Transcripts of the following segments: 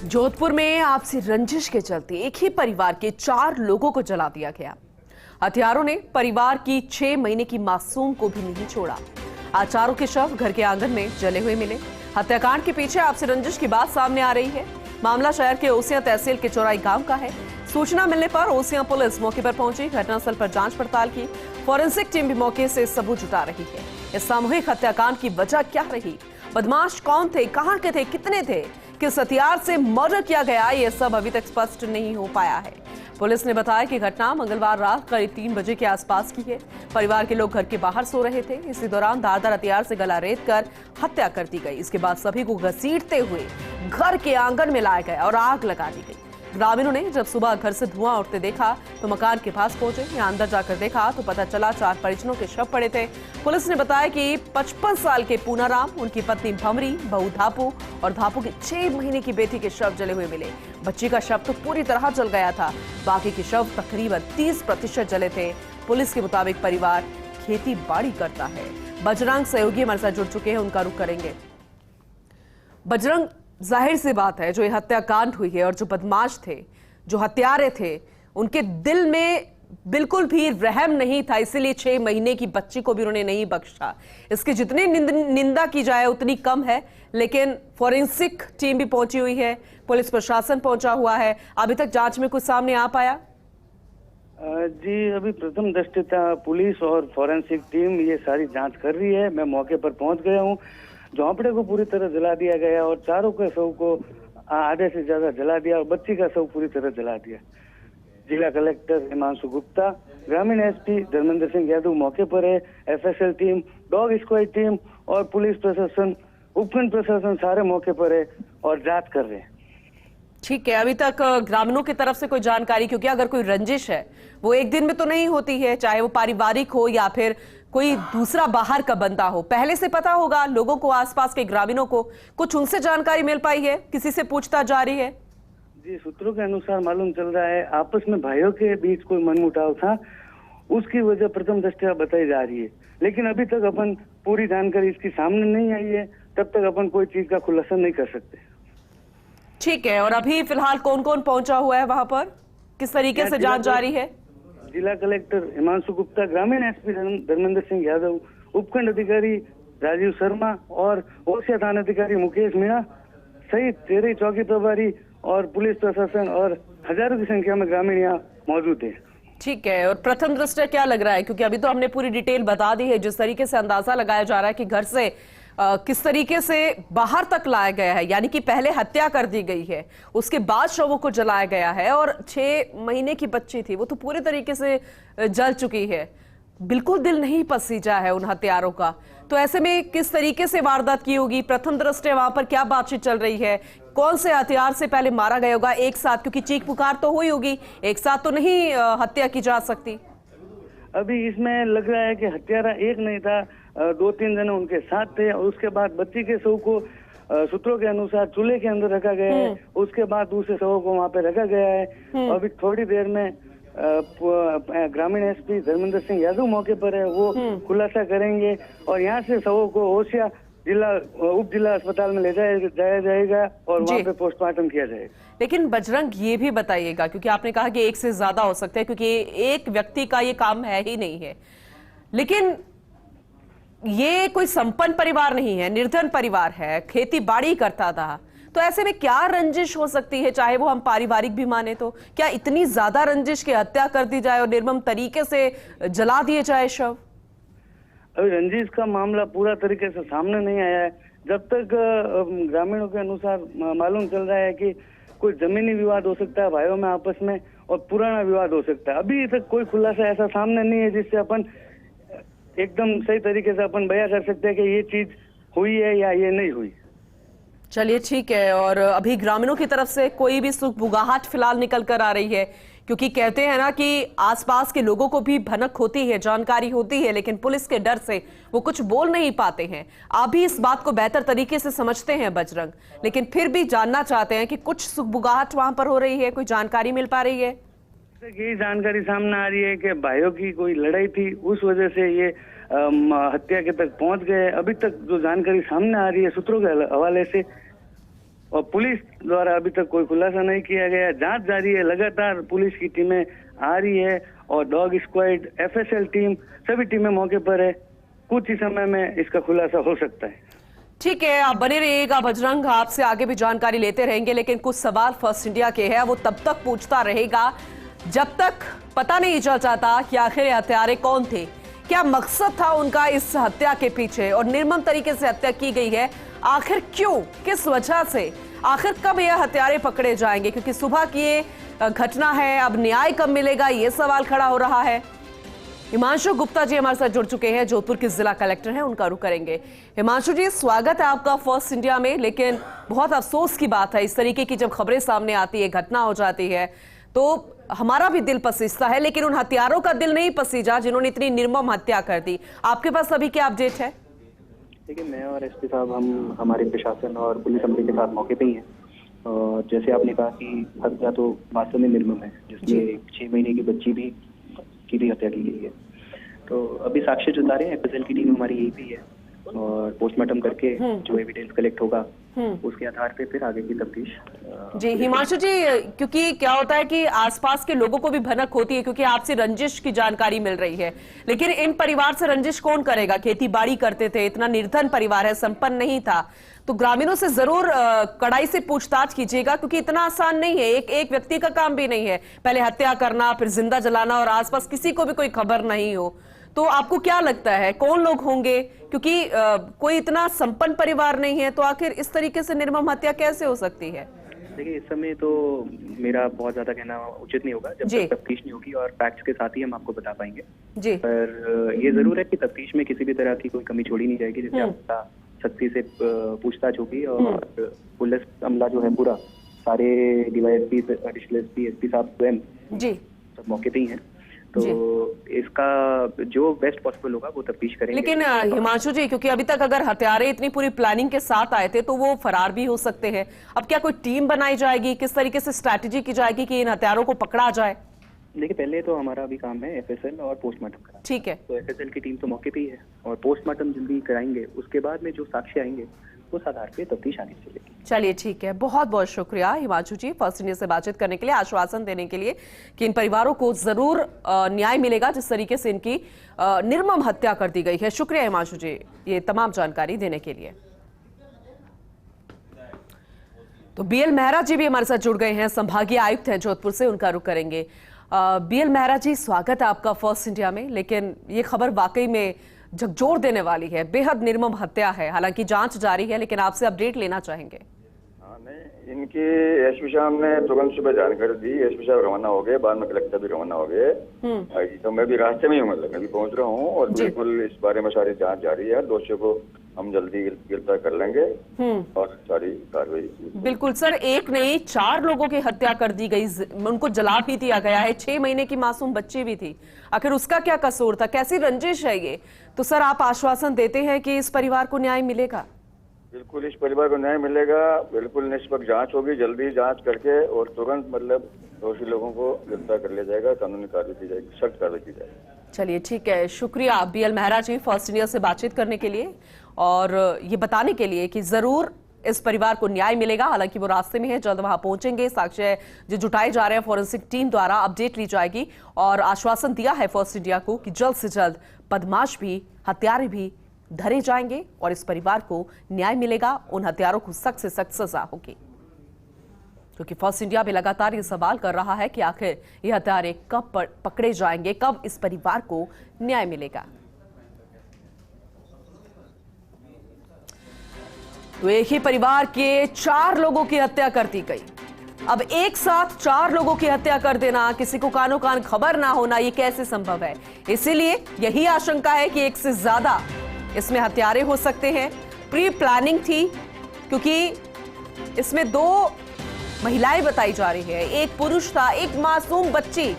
जोधपुर में आपसी रंजिश के चलते एक ही परिवार के 4 लोगों को जला दिया गया। हत्यारों ने परिवार की 6 महीने की मासूम को भी नहीं छोड़ा। आज चारों के शव घर के आंगन में जले हुए मिले। हत्याकांड के पीछे आपसी रंजिश की बात सामने आ रही है। मामला शहर के ओसियां तहसील के चौराई गांव का है। सूचना मिलने पर ओसियां पुलिस मौके पर पहुंची, घटनास्थल पर जांच पड़ताल की। फॉरेंसिक टीम भी मौके से सबूत जुटा रही है। इस सामूहिक हत्याकांड की वजह क्या रही, बदमाश कौन थे, कहां के थे, कितने थे, किस हथियार से मर्डर किया गया, यह सब अभी तक स्पष्ट नहीं हो पाया है। पुलिस ने बताया कि घटना मंगलवार रात करीब 3 बजे के आसपास की है। परिवार के लोग घर के बाहर सो रहे थे। इसी दौरान धारदार हथियार से गला रेत कर हत्या कर दी गई। इसके बाद सभी को घसीटते हुए घर के आंगन में लाया गया और आग लगा दी गई। ग्रामीणों ने जब सुबह घर से धुआं उठते देखा तो मकान के पास पहुंचे। यहां अंदर जाकर देखा तो पता चला 4 परिजनों के शव पड़े थे। पुलिस ने बताया कि 55 साल के पूनाराम, उनकी पत्नी भमरी, बहू धापू और धापू की 6 महीने की बेटी के शव जले हुए मिले। बच्ची का शव तो पूरी तरह जल गया था, बाकी के शव तकरीबन 30% जले थे। पुलिस के मुताबिक परिवार खेती बाड़ी करता है। बजरंग सहयोगी हमारे साथ जुड़ चुके हैं, उनका रुख करेंगे। बजरंग, जाहिर सी बात है जो ये हत्याकांड हुई है और जो बदमाश थे, जो हत्यारे थे, उनके दिल में बिल्कुल भी रहम नहीं था, इसीलिए 6 महीने की बच्ची को भी उन्होंने नहीं बख्शा। इसकी जितनी निंदा की जाए उतनी कम है। लेकिन फॉरेंसिक टीम भी पहुंची हुई है, पुलिस प्रशासन पहुंचा हुआ है। अभी तक जांच में कुछ सामने आ पाया? जी, अभी प्रथम दृष्टया पुलिस और फॉरेंसिक टीम ये सारी जांच कर रही है। मैं मौके पर पहुंच गया हूं। झोंपड़े को पूरी तरह जला दिया गया और चारों के शव को आधे से ज्यादा जला दिया और बच्ची का शव पूरी तरह जला दिया। जिला कलेक्टर हिमांशु गुप्ता, ग्रामीण एसपी धर्मेंद्र सिंह यादव मौके पर है। FSL team, dog squad team और पुलिस प्रशासन, उपखंड प्रशासन सारे मौके पर है और जांच कर रहे हैं। ठीक है, अभी तक ग्रामीणों की तरफ से कोई जानकारी, क्योंकि अगर कोई रंजिश है वो एक दिन में तो नहीं होती है, चाहे वो पारिवारिक हो या फिर कोई दूसरा बाहर का बंदा हो, पहले से पता होगा लोगों को, आसपास के ग्रामीणों को, कुछ उनसे जानकारी मिल पाई है, किसी से पूछताछ जारी है? जी, सूत्रों के अनुसार मालूम चल रहा है आपस में भाइयों के बीच कोई मनमुटाव था, उसकी वजह प्रथम दृष्टया बताई जा रही है। लेकिन अभी तक अपन पूरी जानकारी इसकी सामने नहीं आई है, तब तक अपन कोई चीज का खुलासा नहीं कर सकते। ठीक है, और अभी फिलहाल कौन कौन पहुंचा हुआ है वहां पर, किस तरीके से जांच जारी है? जिला कलेक्टर हिमांशु गुप्ता, ग्रामीण एसपी धर्मेंद्र सिंह यादव, उपखंड अधिकारी राजीव शर्मा और ओसिया थाना अधिकारी मुकेश मीणा सहित 13 चौकी प्रभारी और पुलिस प्रशासन और हजारों की संख्या में ग्रामीण यहाँ मौजूद है। ठीक है, और प्रथम दृष्टया क्या लग रहा है, क्योंकि अभी तो हमने पूरी डिटेल बता दी है, जिस तरीके से अंदाजा लगाया जा रहा है कि घर से किस तरीके से बाहर तक लाया गया है, यानी कि पहले हत्या कर दी गई है, उसके बाद शवों को जलाया गया है और 6 महीने की बच्ची थी वो तो पूरे तरीके से जल चुकी है। बिल्कुल दिल नहीं पसीजा है उन हत्यारों का। तो ऐसे में किस तरीके से वारदात की होगी, प्रथम दृष्टया वहां पर क्या बातचीत चल रही है, कौन से हथियार से पहले मारा गया होगा एक साथ, क्योंकि चीख पुकार तो हुई होगी, एक साथ तो नहीं हत्या की जा सकती। अभी इसमें लग रहा है कि हत्यारा एक नहीं था, 2-3 जने उनके साथ थे और उसके बाद बच्ची के शव को सूत्रों के अनुसार चूल्हे के अंदर रखा गया है। उसके बाद दूसरे शवों को वहां पे रखा गया है। अभी थोड़ी देर में ग्रामीण एसपी धर्मेंद्र सिंह यादव मौके पर है, वो खुलासा करेंगे और यहाँ से शवों को ओसिया जिला उप जिला अस्पताल में ले जाया जाएगा और वहाँ पे पोस्टमार्टम किया जाएगा। लेकिन बजरंग, ये भी बताइएगा, क्योंकि आपने कहा कि एक से ज्यादा हो सकता है, क्योंकि एक व्यक्ति का ये काम है ही नहीं है, लेकिन ये कोई संपन्न परिवार नहीं है, निर्धन परिवार है, खेती बाड़ी करता था, तो ऐसे में क्या रंजिश हो सकती है, चाहे वो हम पारिवारिक भी माने तो? क्या इतनी ज्यादा रंजिश की हत्या कर दी जाए और निर्मम तरीके से जला दिए जाए शव? अभी रंजिश का मामला पूरा तरीके से सामने नहीं आया है। जब तक ग्रामीणों के अनुसार मालूम चल रहा है कि कोई जमीनी विवाद हो सकता है भाइयों में आपस में और पुराना विवाद हो सकता है, अभी तक कोई खुलासा ऐसा सामने नहीं है जिससे अपन एकदम सही तरीके से अपन बयां कर सकते हैं कि ये चीज हुई है या ये नहीं हुई। चलिए ठीक है, और अभी ग्रामीणों की तरफ से कोई भी सुगबुगाहट फिलहाल निकल कर आ रही है, क्योंकि कहते हैं ना कि आसपास के लोगों को भी भनक होती है, जानकारी होती है, लेकिन पुलिस के डर से वो कुछ बोल नहीं पाते हैं। आप भी इस बात को बेहतर तरीके से समझते हैं बजरंग, लेकिन फिर भी जानना चाहते हैं कि कुछ सुगबुगाहट वहां पर हो रही है, कोई जानकारी मिल पा रही है? यही जानकारी सामने आ रही है कि भाइयों की कोई लड़ाई थी, उस वजह से ये हत्या के तक पहुंच गए। अभी तक जो जानकारी सामने आ रही है सूत्रों के हवाले से और पुलिस द्वारा अभी तक कोई खुलासा नहीं किया गया। जांच जारी है, लगातार पुलिस की टीमें आ रही है और डॉग स्क्वाड, एफएसएल टीम, सभी टीमें मौके पर है। कुछ ही समय में इसका खुलासा हो सकता है। ठीक है, आप बने रहिएगा बजरंग, आपसे आगे भी जानकारी लेते रहेंगे, लेकिन कुछ सवाल फर्स्ट इंडिया के हैं, वो तब तक पूछता रहेगा जब तक पता नहीं चल जाता कि आखिर ये हत्यारे कौन थे, क्या मकसद था उनका इस हत्या के पीछे, और निर्मम तरीके से हत्या की गई है आखिर क्यों, किस वजह से, आखिर कब ये हत्यारे पकड़े जाएंगे, क्योंकि सुबह की ये घटना है, अब न्याय कब मिलेगा ये सवाल खड़ा हो रहा है। हिमांशु गुप्ता जी हमारे साथ जुड़ चुके हैं, जोधपुर के जिला कलेक्टर हैं, उनका रुख करेंगे। हिमांशु जी, स्वागत है आपका फर्स्ट इंडिया में, लेकिन बहुत अफसोस की बात है इस तरीके की जब खबरें सामने आती है, घटना हो जाती है, तो हमारा भी दिल पसीजता है, लेकिन उन हत्यारों का दिल नहीं पसीजा जिन्होंने इतनी निर्मम हत्या कर दी। आपके पास अभी क्या अपडेट है? देखिए, मैं और एसपी साहब हम हमारे प्रशासन और पुलिस अमले के साथ मौके पे ही हैं। और जैसे आपने कहा कि हत्या तो वास्तव में निर्मम है, जिसमें 6 महीने की बच्ची की भी हत्या की गई है। तो अभी साक्ष्य जुटा रहे हैं, एफएसएल की टीम हमारी यही भी है, और पोस्टमार्टम करके जो एविडेंस कलेक्ट होगा उसके आधार पे फिर आगे की तफ्तीश। जी हिमांशु जी, क्योंकि क्या होता है कि आसपास के लोगों को भी भनक होती है, क्योंकि आपसे रंजिश की जानकारी मिल रही है, लेकिन इन परिवार से रंजिश कौन करेगा? खेती बाड़ी करते थे, इतना निर्धन परिवार है, संपन्न नहीं था, तो ग्रामीणों से जरूर कड़ाई से पूछताछ कीजिएगा, क्योंकि इतना आसान नहीं है, एक व्यक्ति का काम भी नहीं है, पहले हत्या करना, फिर जिंदा जलाना, और आसपास किसी को भी कोई खबर नहीं हो। तो आपको क्या लगता है कौन लोग होंगे, क्योंकि कोई इतना संपन्न परिवार नहीं है, तो आखिर इस तरीके से निर्मम हत्या कैसे हो सकती है? देखिए, इस समय तो मेरा बहुत ज्यादा कहना उचित नहीं होगा, जब तक तफ्तीश नहीं होगी, और फैक्ट्स के साथ ही हम आपको बता पाएंगे जी। पर ये जरूर है कि तफ्तीश में किसी भी तरह की कोई कमी छोड़ी नहीं जाएगी, जिससे आपका सख्ती से पूछताछ होगी, और पुलिस अमला जो है पूरा, सारे डीवाईएसपी, एडिशनल एसपी, एसपी साहब स्वयं जी सब मौके पे ही हैं। तो इसका जो बेस्ट पॉसिबल होगा वो तफ्तीश करेंगे। लेकिन हिमांशु जी, क्योंकि अभी तक अगर हत्यारे इतनी पूरी प्लानिंग के साथ आए थे तो वो फरार भी हो सकते हैं, अब क्या कोई टीम बनाई जाएगी, किस तरीके से स्ट्रैटेजी की जाएगी कि इन हत्यारों को पकड़ा जाए? देखिए, पहले तो हमारा अभी काम है एफएसएल और पोस्टमार्टम कराना। ठीक है, तो एफएसएल की टीम तो मौके पे ही है, और पोस्टमार्टम जल्दी कराएंगे, उसके बाद में जो साक्ष्य आएंगे उस आधार पे तफ्तीश आगे चलेगी। चलिए ठीक है, बहुत बहुत शुक्रिया हिमांशु जी फर्स्ट इंडिया से बातचीत करने के लिए, आश्वासन देने के लिए कि इन परिवारों को जरूर न्याय मिलेगा जिस तरीके से इनकी निर्मम हत्या कर दी गई है। शुक्रिया हिमांशु जी ये तमाम जानकारी देने के लिए। तो बीएल मेहरा जी भी हमारे साथ जुड़ गए हैं, संभागीय आयुक्त हैं जोधपुर से, उनका रुख करेंगे। बीएल मेहरा जी, स्वागत है आपका फर्स्ट इंडिया में, लेकिन ये खबर वाकई में झकझोर देने वाली है, बेहद निर्मम हत्या है, हालांकि जांच जारी है, लेकिन आपसे अपडेट लेना चाहेंगे। हाँ, नहीं, इनके एसपी साहब ने तुरंत सुबह जानकारी दी, एसपी साहब रवाना हो गए, बाद में कलेक्टर भी रवाना हो गए, तो मैं भी रास्ते में ही हूँ, मतलब मैं भी पहुंच रहा हूँ, और बिल्कुल इस बारे में सारी जांच जारी है, दोषियों को हम जल्दी गिरफ्तार कर लेंगे और सारी कार्रवाई। बिल्कुल सर, एक नहीं 4 लोगों की हत्या कर दी गई, उनको जला भी दिया गया है, 6 महीने की मासूम बच्ची भी थी, आखिर उसका क्या कसूर था, कैसी रंजिश है ये? तो सर आप आश्वासन देते हैं कि इस परिवार को न्याय मिलेगा? बिल्कुल इस परिवार को न्याय मिलेगा, बिल्कुल निष्पक्ष जांच होगी, जल्दी जांच करके और तुरंत मतलब दोषी लोगों को गिरफ्तार कर लिया जाएगा, कानूनी कार्रवाई की जाएगी, सख्त कार्रवाई की जाएगी। चलिए ठीक है, शुक्रिया बीएल मेहरा जी फर्स्ट इंडिया से बातचीत करने के लिए और ये बताने के लिए कि जरूर इस परिवार को न्याय मिलेगा, हालांकि वो रास्ते में है, जल्द वहां पहुंचेंगे, साक्ष्य जो जुटाए जा रहे हैं फॉरेंसिक टीम द्वारा अपडेट ली जाएगी, और आश्वासन दिया है फर्स्ट इंडिया को कि जल्द से जल्द बदमाश भी, हत्यारे भी धरे जाएंगे और इस परिवार को न्याय मिलेगा, उन हत्यारों को सख्त से सख्त सजा होगी। क्योंकि फर्स्ट इंडिया भी लगातार ये सवाल कर रहा है कि आखिर ये हत्यारे कब पकड़े जाएंगे, कब इस परिवार को न्याय मिलेगा। तो एक ही परिवार के 4 लोगों की हत्या कर दी गई। अब एक साथ 4 लोगों की हत्या कर देना, किसी को कानो कान खबर ना होना, ये कैसे संभव है? इसीलिए यही आशंका है कि एक से ज्यादा इसमें हत्यारे हो सकते हैं। प्री प्लानिंग थी, क्योंकि इसमें 2 महिलाएं बताई जा रही है, एक पुरुष था, एक मासूम बच्ची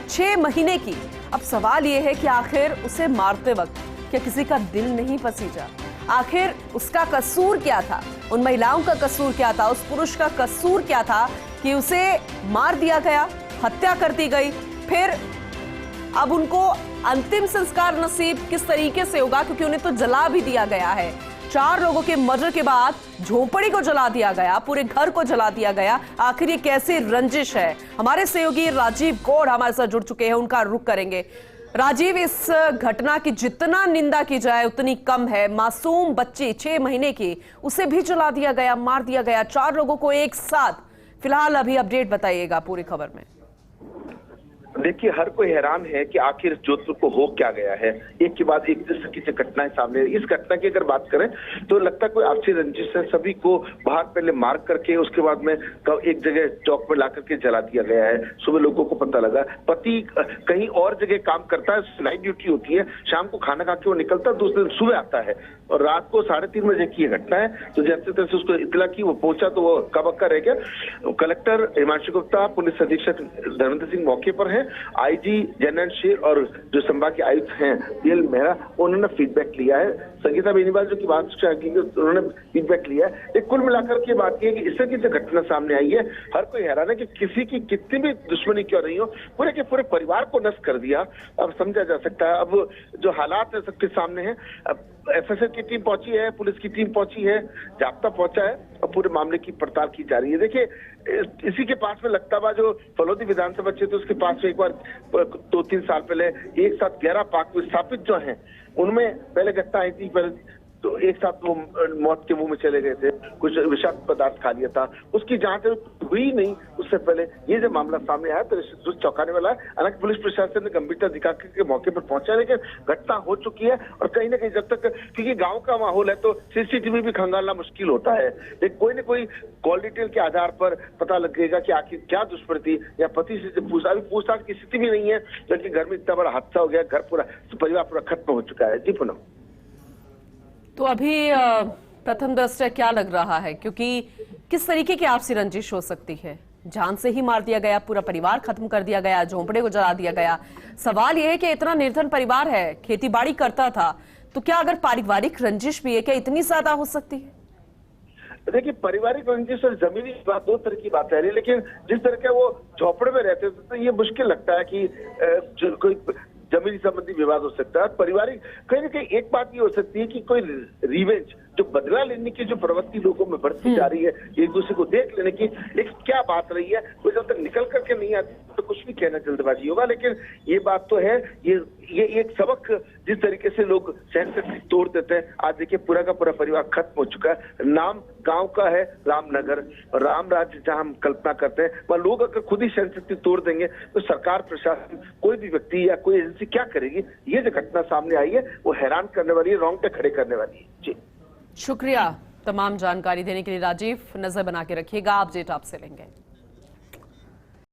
6 महीने की। अब सवाल यह है कि आखिर उसे मारते वक्त क्या किसी का दिल नहीं पसीजा? आखिर उसका कसूर क्या था? उन महिलाओं का कसूर क्या था? उस पुरुष का कसूर क्या था कि उसे मार दिया गया, हत्या कर दी गई? फिर अब उनको अंतिम संस्कार नसीब किस तरीके से होगा, क्योंकि उन्हें तो जला भी दिया गया है। 4 लोगों के मर्डर के बाद झोपड़ी को जला दिया गया, पूरे घर को जला दिया गया। आखिर ये कैसी रंजिश है? हमारे सहयोगी राजीव गौड़ हमारे साथ जुड़ चुके हैं, उनका रुख करेंगे। राजीव, इस घटना की जितना निंदा की जाए उतनी कम है। मासूम बच्ची 6 महीने की, उसे भी जला दिया गया, मार दिया गया, 4 लोगों को एक साथ। फिलहाल अभी अपडेट बताइएगा पूरी खबर में। देखिए, हर कोई हैरान है कि आखिर जोधपुर को हो क्या गया है। एक के बाद एक जिस की घटनाएं सामने। इस घटना की अगर बात करें तो लगता है कोई आपसी रंजिश है। सभी को बाहर पहले मार करके उसके बाद में एक जगह चौक में ला करके जला दिया गया है। सुबह लोगों को पता लगा पति कहीं और जगह काम करता है, नाइट ड्यूटी होती है, शाम को खाना खा के वो निकलता है, दूसरे दिन सुबह आता है और रात को 3:30 बजे की ये घटना है। तो जैसे तैसे उसको इतला की, वो पहुंचा तो वो कबक्का रह गया। कलेक्टर हिमांशु गुप्ता, पुलिस अधीक्षक धर्मेंद्र सिंह मौके पर है, आईजी जनरल शेर और जो संभाग के आयुक्त हैं बीएल मेहरा, उन्होंने फीडबैक लिया है। संगीता बेनीवाल जो की बात की, उन्होंने फीडबैक लिया है। एक कुल मिलाकर के बात यह है कि इससे की जो घटना सामने आई है, हर कोई हैरान है कि किसी की कितनी भी दुश्मनी क्यों नहीं हो, पूरे के पूरे परिवार को नष्ट कर दिया। अब समझा जा सकता है। अब जो हालात है सबके सामने है। अब एफएसएल की टीम पहुंची है, पुलिस की टीम पहुंची है, जाब्ता पहुंचा है और पूरे मामले की पड़ताल की जा रही है। देखिए, इसी के पास में लगता जो फलोदी विधानसभा क्षेत्र, उसके पास में एक बार 2-3 साल पहले एक साथ 11 पाक विस्थापित जो हैं, उनमें पहले घटना आई थी। पहले तो एक साथ वो मौत के मुंह में चले गए थे, कुछ विषाक्त पदार्थ खा लिया था, उसकी जांच हुई नहीं। उससे पहले ये जो मामला सामने आया तो चौंकाने वाला है। हालांकि पुलिस प्रशासन ने गंभीरता दिखा के मौके पर पहुंचा, लेकिन घटना हो चुकी है और कहीं ना कहीं जब तक, क्योंकि गांव का माहौल है तो सीसीटीवी भी खंगालना मुश्किल होता है, लेकिन कोई ना कोई कॉल डिटेल के आधार पर पता लगेगा कि आखिर क्या दुष्प्रवृत्ति थी। या पति से पूछताछ की स्थिति भी नहीं है, क्योंकि घर में इतना बड़ा हादसा हो गया, घर पूरा परिवार पूरा खत्म हो चुका है। जी पूनम, तो अभी प्रथम दृष्टया क्या लग रहा है, क्योंकि किस तरीके की आपसी रंजिश हो सकती है? जान से ही मार दिया गया, पूरा परिवार खत्म कर दिया गया, झोंपड़े को जला दिया गया। सवाल यह है कि इतना निर्धन परिवार है, खेती बाड़ी करता था, तो क्या अगर पारिवारिक रंजिश भी है, क्या इतनी ज्यादा हो सकती है? देखिए, पारिवारिक रंजिश और जमीनी बात 2 तरह की बात है, लेकिन जिस तरह के वो झोपड़े में रहते थे तो ये मुश्किल लगता है कि कोई जमीनी संबंधी विवाद हो सकता है। पारिवारिक कहीं ना कहीं एक बात ये हो सकती है कि कोई रिवेंज, जो बदला लेने की जो प्रवृत्ति लोगों में बढ़ती जा रही है, एक दूसरे को देख लेने की, लेकिन क्या बात रही है वो जब तक निकल करके नहीं आती तो कुछ भी कहना जल्दबाजी होगा। लेकिन ये बात तो है, ये एक सबक, जिस तरीके से लोग सहन शक्ति तोड़ देते हैं। आज देखिए, पूरा का पूरा परिवार खत्म हो चुका है। नाम गांव का है रामनगर, और राम राज्य जहां हम कल्पना करते हैं, वह लोग अगर खुद ही सहन शक्ति तोड़ देंगे तो सरकार, प्रशासन, कोई भी व्यक्ति या कोई एजेंसी क्या करेगी? ये जो घटना सामने आई है वो हैरान करने वाली है, रोंगटे खड़े करने वाली है। जी, शुक्रिया तमाम जानकारी देने के लिए राजीव। नजर बना के रखिएगा, अपडेट आपसे लेंगे।